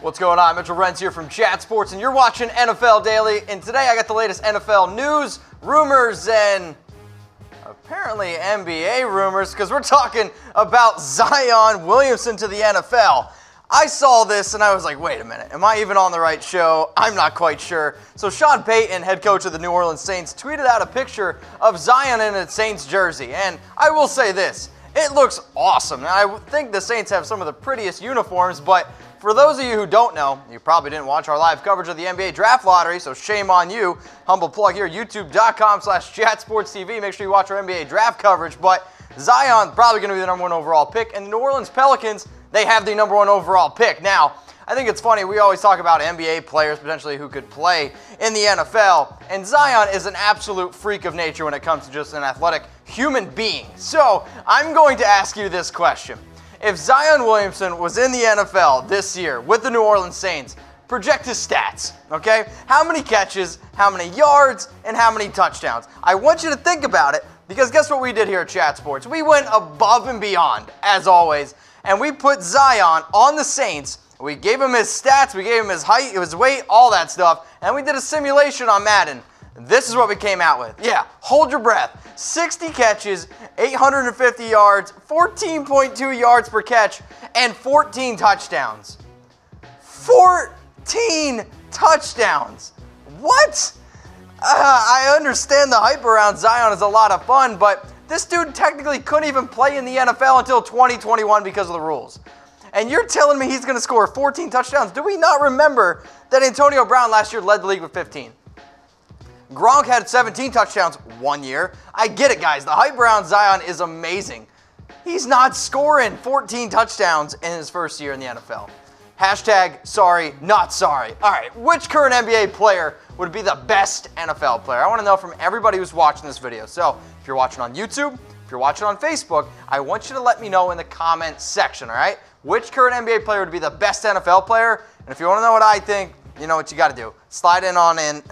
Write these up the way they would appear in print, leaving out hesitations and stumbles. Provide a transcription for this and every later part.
What's going on? Mitchell Renz here from Chat Sports, and you're watching NFL Daily. And today I got the latest NFL news, rumors, and apparently NBA rumors, because we're talking about Zion Williamson to the NFL. I saw this and I was like, wait a minute, am I even on the right show? I'm not quite sure. So Sean Payton, head coach of the New Orleans Saints, tweeted out a picture of Zion in a Saints jersey. And I will say this, it looks awesome. Now, I think the Saints have some of the prettiest uniforms, but for those of you who don't know, you probably didn't watch our live coverage of the NBA Draft Lottery, so shame on you. Humble plug here, youtube.com/chatsportstv. Make sure you watch our NBA Draft coverage. But Zion probably going to be the #1 overall pick, and the New Orleans Pelicans, they have the #1 overall pick. Now, I think it's funny, we always talk about NBA players potentially who could play in the NFL, and Zion is an absolute freak of nature when it comes to just an athletic human being. So, I'm going to ask you this question. If Zion Williamson was in the NFL this year with the New Orleans Saints, project his stats, okay? How many catches, how many yards, and how many touchdowns? I want you to think about it, because guess what we did here at Chat Sports? We went above and beyond, as always, and we put Zion on the Saints. We gave him his stats, we gave him his height, his weight, all that stuff, and we did a simulation on Madden. This is what we came out with. Yeah, hold your breath. 60 catches, 850 yards, 14.2 yards per catch, and 14 touchdowns. 14 touchdowns. What? I understand the hype around Zion is a lot of fun, but this dude technically couldn't even play in the NFL until 2021 because of the rules. And you're telling me he's going to score 14 touchdowns? Do we not remember that Antonio Brown last year led the league with 15? Gronk had 17 touchdowns one year. I get it, guys. The hype around Zion is amazing. He's not scoring 14 touchdowns in his first year in the NFL. Hashtag sorry, not sorry. All right, which current NBA player would be the best NFL player? I want to know from everybody who's watching this video. So if you're watching on YouTube, if you're watching on Facebook, I want you to let me know in the comment section, all right? Which current NBA player would be the best NFL player? And if you want to know what I think, you know what you got to do. Slide in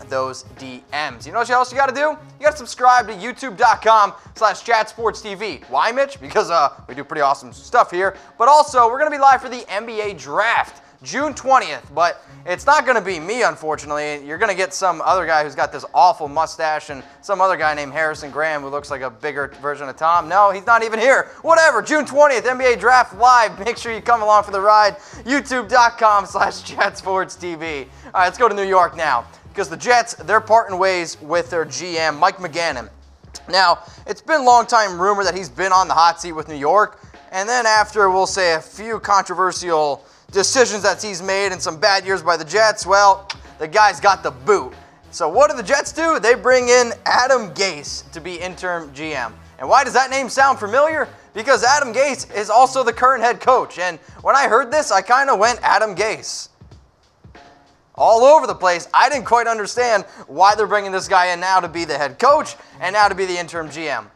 those DMs. You know what else you got to do? You got to subscribe to youtube.com/chatsportstv. Why, Mitch? Because we do pretty awesome stuff here. But also, we're going to be live for the NBA Draft, June 20th. But it's not going to be me, unfortunately. You're going to get some other guy who's got this awful mustache and some other guy named Harrison Graham who looks like a bigger version of Tom. No, he's not even here. Whatever, June 20th, NBA Draft Live. Make sure you come along for the ride. youtube.com/chatsportstv. All right, let's go to New York now, because the Jets, they're parting ways with their GM, Mike Maccagnan. Now, it's been a long time rumor that he's been on the hot seat with New York, and then after, we'll say, a few controversial decisions that he's made and some bad years by the Jets, well, the guy's got the boot. So what do the Jets do? They bring in Adam Gase to be interim GM. And why does that name sound familiar? Because Adam Gase is also the current head coach. And when I heard this, I kind of went Adam Gase all over the place. I didn't quite understand why they're bringing this guy in now to be the head coach and now to be the interim GM.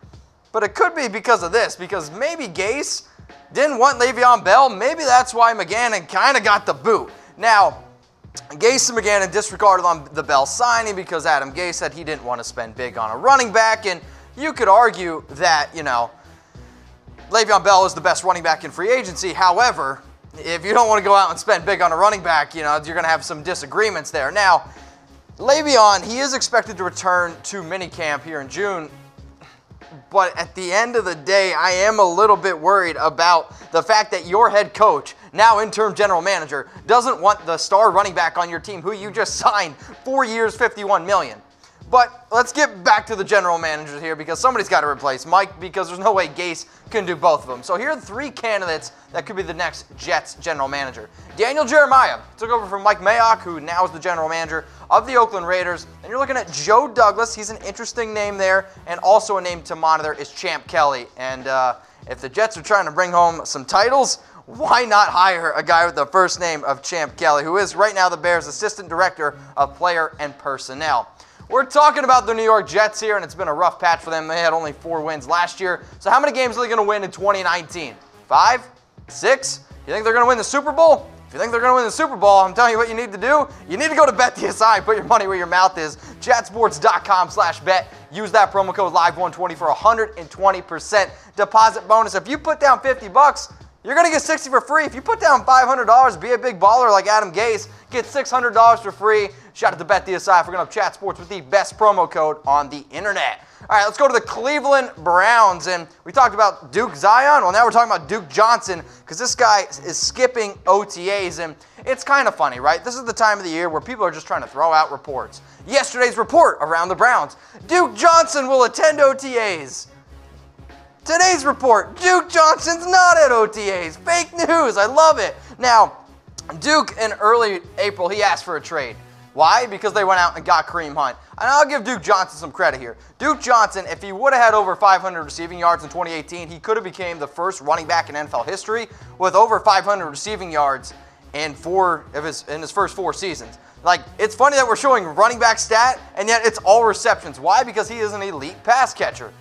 But it could be because of this, because maybe Gase didn't want Le'Veon Bell. Maybe that's why Maccagnan kind of got the boot. Now, Gase and Maccagnan disregarded on the Bell signing because Adam Gase said he didn't want to spend big on a running back, and you could argue that, you know, Le'Veon Bell is the best running back in free agency. However, if you don't want to go out and spend big on a running back, you know, you're going to have some disagreements there. Now, Le'Veon, he is expected to return to minicamp here in June, but at the end of the day, I am a little bit worried about the fact that your head coach, now interim general manager, doesn't want the star running back on your team who you just signed 4 years, $51 million. But let's get back to the general managers here, because somebody's got to replace Mike, because there's no way Gase can do both of them. So here are the 3 candidates that could be the next Jets general manager. Daniel Jeremiah took over from Mike Mayock, who now is the general manager of the Oakland Raiders. And you're looking at Joe Douglas. He's an interesting name there. And also a name to monitor is Champ Kelly. And if the Jets are trying to bring home some titles, why not hire a guy with the first name of Champ Kelly, who is right now the Bears' assistant director of player and personnel. We're talking about the New York Jets here, and it's been a rough patch for them. They had only 4 wins last year. So how many games are they going to win in 2019? 5? 6? You think they're going to win the Super Bowl? If you think they're going to win the Super Bowl, I'm telling you what you need to do. You need to go to BetDSI, put your money where your mouth is. Chatsports.com/bet. Use that promo code LIVE120 for 120% deposit bonus. If you put down $50, You're going to get 60 for free. If you put down $500, be a big baller like Adam Gase, get $600 for free. Shout out to BetDSI for going to chat sports with the best promo code on the internet. All right, let's go to the Cleveland Browns. And we talked about Duke Zion. Well, now we're talking about Duke Johnson because this guy is skipping OTAs. And it's kind of funny, right? This is the time of the year where people are just trying to throw out reports. Yesterday's report around the Browns, Duke Johnson will attend OTAs. Today's report, Duke Johnson's not at OTAs. Fake news. I love it. Now, Duke in early April, he asked for a trade. Why? Because they went out and got Kareem Hunt. And I'll give Duke Johnson some credit here. Duke Johnson, if he would have had over 500 receiving yards in 2018, he could have became the first running back in NFL history with over 500 receiving yards in his first 4 seasons. Like, it's funny that we're showing running back stat, and yet it's all receptions. Why? Because he is an elite pass catcher.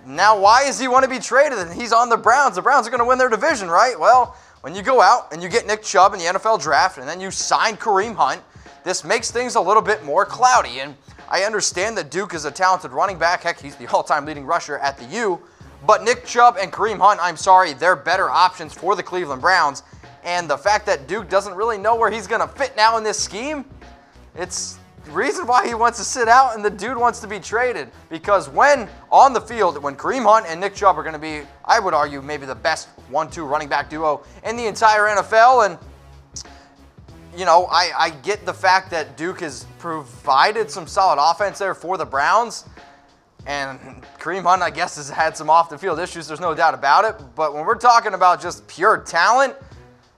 Now, why does he want to be traded? And he's on the Browns. The Browns are going to win their division, right? Well, when you go out and you get Nick Chubb in the NFL draft and then you sign Kareem Hunt, this makes things a little bit more cloudy. And I understand that Duke is a talented running back. Heck, he's the all-time leading rusher at the U. But Nick Chubb and Kareem Hunt, I'm sorry, they're better options for the Cleveland Browns. And the fact that Duke doesn't really know where he's going to fit now in this scheme, it's the reason why he wants to sit out and the dude wants to be traded. Because when on the field, when Kareem Hunt and Nick Chubb are going to be, I would argue, maybe the best 1-2 running back duo in the entire NFL. And, you know, I get the fact that Duke has provided some solid offense there for the Browns. And Kareem Hunt, I guess, has had some off-the-field issues. There's no doubt about it. But when we're talking about just pure talent,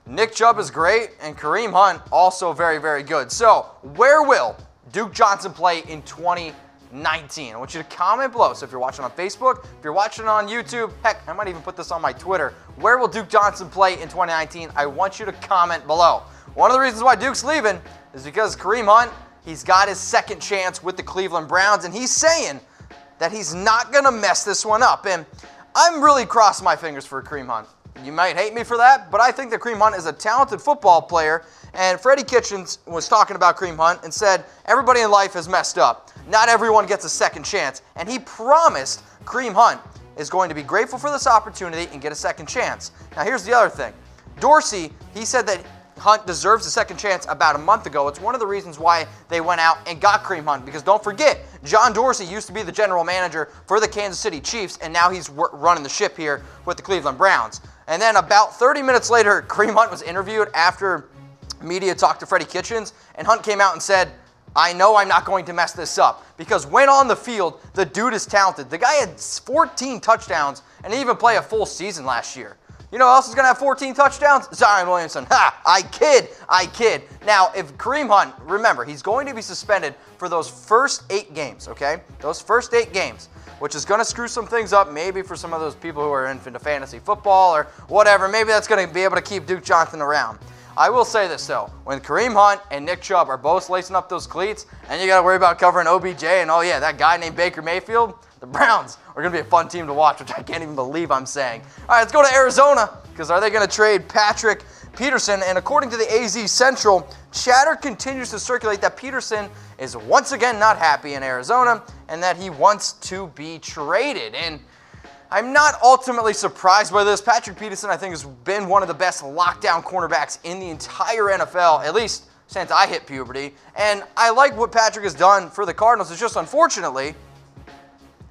Nick Chubb is great, and Kareem Hunt also very, very good. So, where will Duke Johnson play in 2019? I want you to comment below. So if you're watching on Facebook, if you're watching on YouTube, heck, I might even put this on my Twitter. Where will Duke Johnson play in 2019? I want you to comment below. One of the reasons why Duke's leaving is because Kareem Hunt, he's got his second chance with the Cleveland Browns, and he's saying that he's not going to mess this one up. And I'm really crossing my fingers for Kareem Hunt. You might hate me for that, but I think that Kareem Hunt is a talented football player. And Freddie Kitchens was talking about Kareem Hunt and said, everybody in life has messed up. Not everyone gets a second chance. And he promised Kareem Hunt is going to be grateful for this opportunity and get a second chance. Now, here's the other thing. Dorsey, he said that Hunt deserves a second chance about a month ago. It's one of the reasons why they went out and got Kareem Hunt. Because don't forget, John Dorsey used to be the general manager for the Kansas City Chiefs, and now he's running the ship here with the Cleveland Browns. And then about 30 minutes later, Kareem Hunt was interviewed after media talked to Freddie Kitchens, and Hunt came out and said, I know I'm not going to mess this up. Because when on the field, the dude is talented. The guy had 14 touchdowns and didn't even play a full season last year. You know who else is going to have 14 touchdowns? Zion Williamson. Ha! I kid. Now, if Kareem Hunt, remember, he's going to be suspended for those first 8 games, okay? Those first 8 games, which is going to screw some things up maybe for some of those people who are into fantasy football or whatever. Maybe that's going to be able to keep Duke Johnson around. I will say this, though. When Kareem Hunt and Nick Chubb are both lacing up those cleats, and you got to worry about covering OBJ and, oh, yeah, that guy named Baker Mayfield, the Browns are going to be a fun team to watch, which I can't even believe I'm saying. All right, let's go to Arizona, because are they going to trade Patrick Peterson? And according to the AZ Central, chatter continues to circulate that Peterson is once again not happy in Arizona and that he wants to be traded. And I'm not ultimately surprised by this. Patrick Peterson, I think, has been one of the best lockdown cornerbacks in the entire NFL, at least since I hit puberty. And I like what Patrick has done for the Cardinals. It's just, unfortunately,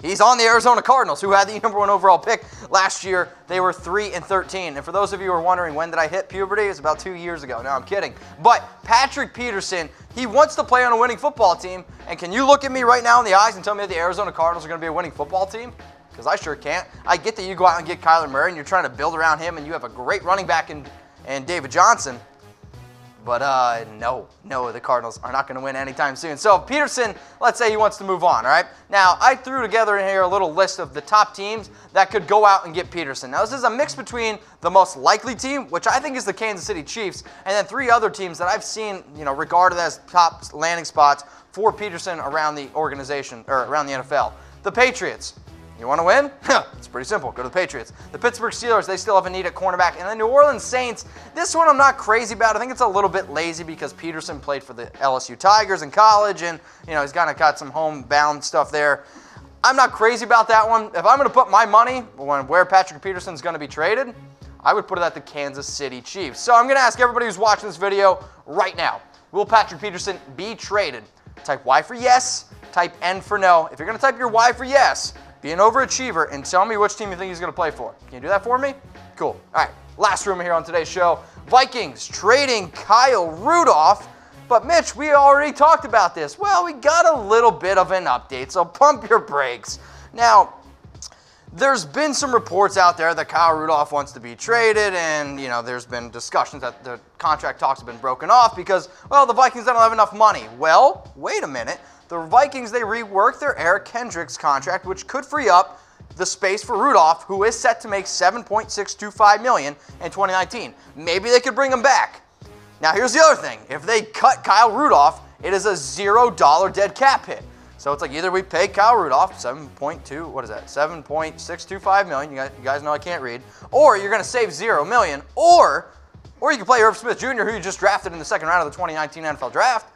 he's on the Arizona Cardinals, who had the #1 overall pick last year. They were 3-13. And for those of you who are wondering when did I hit puberty, it's about 2 years ago. No, I'm kidding. But Patrick Peterson, he wants to play on a winning football team. And can you look at me right now in the eyes and tell me that the Arizona Cardinals are going to be a winning football team? Because I sure can't. I get that you go out and get Kyler Murray and you're trying to build around him and you have a great running back in David Johnson. But no, the Cardinals are not going to win anytime soon. So Peterson, let's say he wants to move on, all right? Now, I threw together in here a little list of the top teams that could go out and get Peterson. Now, this is a mix between the most likely team, which I think is the Kansas City Chiefs, and then 3 other teams that I've seen, regarded as top landing spots for Peterson around the organization, or around the NFL. The Patriots. You want to win? It's pretty simple. Go to the Patriots. The Pittsburgh Steelers, they still have a need at cornerback. And the New Orleans Saints, this one I'm not crazy about. I think it's a little bit lazy because Peterson played for the LSU Tigers in college, and he's kind of got some homebound stuff there. I'm not crazy about that one. If I'm going to put my money on where Patrick Peterson's going to be traded, I would put it at the Kansas City Chiefs. So I'm going to ask everybody who's watching this video right now, will Patrick Peterson be traded? Type Y for yes, type N for no. If you're going to type your Y for yes, be an overachiever and tell me which team you think he's going to play for. Can you do that for me? Cool. All right, last rumor here on today's show. Vikings trading Kyle Rudolph. But Mitch, we already talked about this. Well, we got a little bit of an update, so pump your brakes. Now, there's been some reports out there that Kyle Rudolph wants to be traded, and there's been discussions that the contract talks have been broken off because, well, the Vikings don't have enough money. Well, wait a minute. The Vikings, they reworked their Eric Kendricks contract, which could free up the space for Rudolph, who is set to make $7.625 million in 2019. Maybe they could bring him back. Now, here's the other thing. If they cut Kyle Rudolph, it is a $0 dead cap hit. So it's like either we pay Kyle Rudolph $7.625 million. You guys know I can't read. Or you're going to save $0 million. Or you can play Irv Smith Jr., who you just drafted in the second round of the 2019 NFL Draft.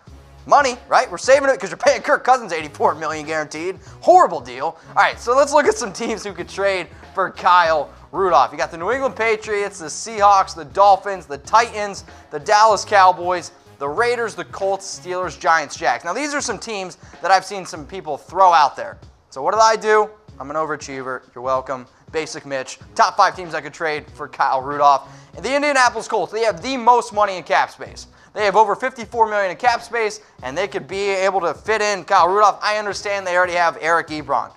Money, right? We're saving it because you're paying Kirk Cousins $84 million guaranteed. Horrible deal. All right, so let's look at some teams who could trade for Kyle Rudolph. You got the New England Patriots, the Seahawks, the Dolphins, the Titans, the Dallas Cowboys, the Raiders, the Colts, Steelers, Giants, Jags. Now, these are some teams that I've seen some people throw out there. So what did I do? I'm an overachiever. You're welcome. Basic Mitch. Top 5 teams I could trade for Kyle Rudolph. And the Indianapolis Colts, they have the most money in cap space. They have over $54 million in cap space, and they could be able to fit in Kyle Rudolph. I understand they already have Eric Ebron.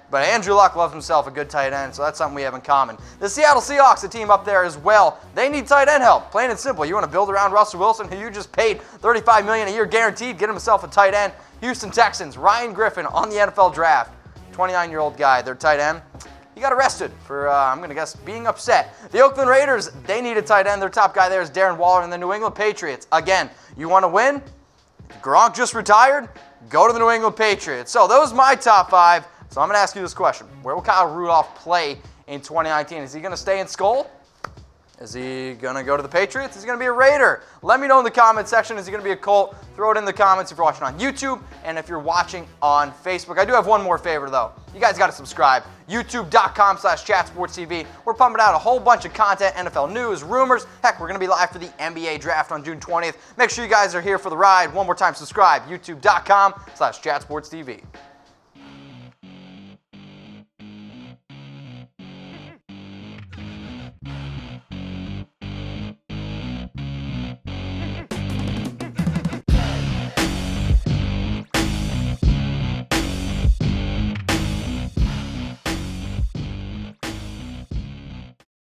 But Andrew Luck loves himself a good tight end, so that's something we have in common. The Seattle Seahawks, a team up there as well, they need tight end help. Plain and simple. You want to build around Russell Wilson, who you just paid $35 million a year guaranteed, get himself a tight end. Houston Texans, Ryan Griffin on the NFL Draft, 29-year-old guy, their tight end. He got arrested for, I'm going to guess, being upset. The Oakland Raiders, they need a tight end. Their top guy there is Darren Waller. And the New England Patriots, again, you want to win? Gronk just retired? Go to the New England Patriots. So those are my top 5. So I'm going to ask you this question. Where will Kyle Rudolph play in 2019? Is he going to stay in Skull? Is he going to go to the Patriots? Is he going to be a Raider? Let me know in the comment section. Is he going to be a Colt? Throw it in the comments if you're watching on YouTube and if you're watching on Facebook. I do have one more favor, though. You guys got to subscribe. YouTube.com/ChatSportsTV. We're pumping out a whole bunch of content, NFL news, rumors. Heck, we're going to be live for the NBA Draft on June 20th. Make sure you guys are here for the ride. One more time, subscribe. YouTube.com/ChatSportsTV.